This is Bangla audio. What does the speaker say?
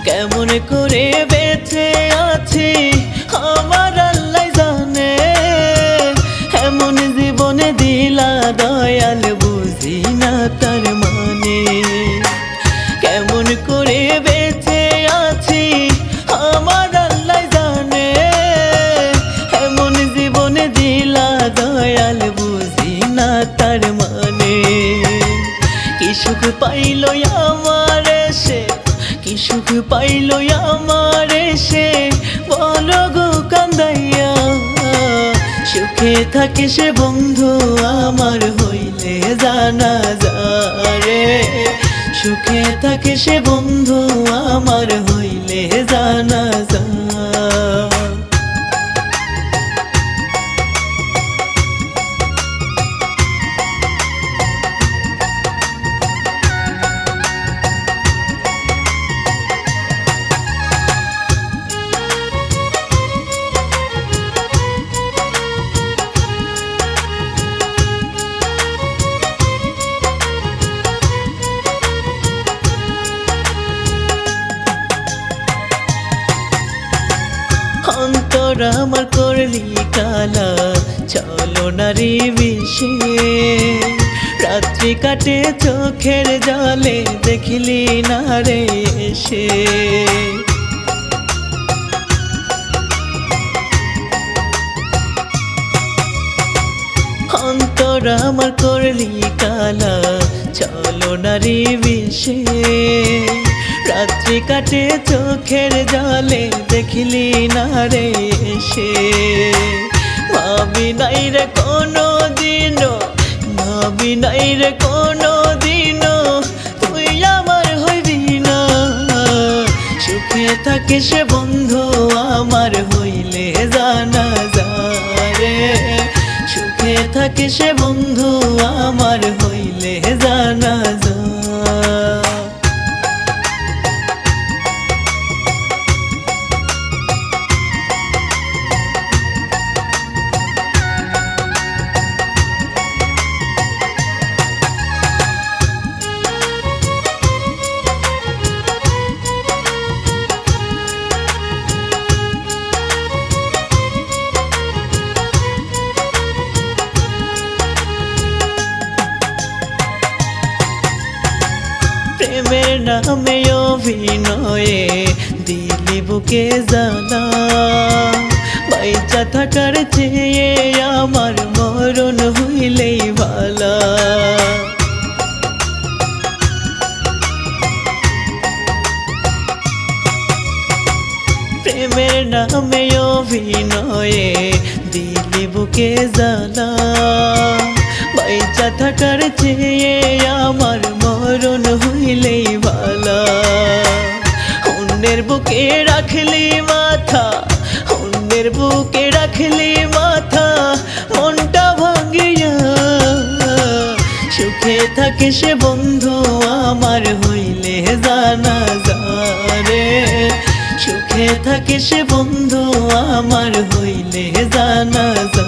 কেমন করে বেঁচে আছি আমার আল্লাহ জানে, এমন জীবনে দিলা দয়াল বুঝি না তার মানে। কেমন করে বেঁচে আছি আমার আল্লাহ জানে, এমন জীবনে দিলা দয়াল বুঝি না তার মানে। কি সুখ পাইল আমার সে, কি সুখ পাইল আমার সে, বলো গো কান্দাইয়া। সুখে থাকে সে বন্ধু আমার হইলে জানাজা রে, সুখে থাকে সে বন্ধু আমার হইলে জানাজা। অন্তর আমার করলি কালা, চলো নারী বিষে। রাত্রি কাটে চোখের জলে, দেখলি না রে এসে। অন্তর আমার করলি কালা, চলো নারী বিষে। রাত্রি কাটে চোখের জলে, দেখলি না রে এসে। ভাবি নাই রে কোনো দিনও, ভাবি নাই রে কোনো দিনও তুই আমার হইবি না। সুখে থাকে সে বন্ধু আমার হইলে জানাজা রে, সুখে থাকে সে বন্ধু আমার হইলে জানাজা। প্রেমের নামে অভিনয়ে দিলি বুকে জ্বালা, বাইচা থাকার চেয়ে আমার মরণ হইলেই ভালা। প্রেমের নামে অভিনয়ে দিলি বুকে জ্বালা, বাইচা থাকার চেয়ে আমার মরণ হইলেই ভালা। অন্যের বুকে রাখলি মাথা, অন্যের বুকে রাখলি মাথা, মনটা ভাঙিয়া। সুখে থাকে সে বন্ধু আমার হইলে জানাজা রে, সুখে থাকে সে বন্ধু আমার হইলে জানাজা।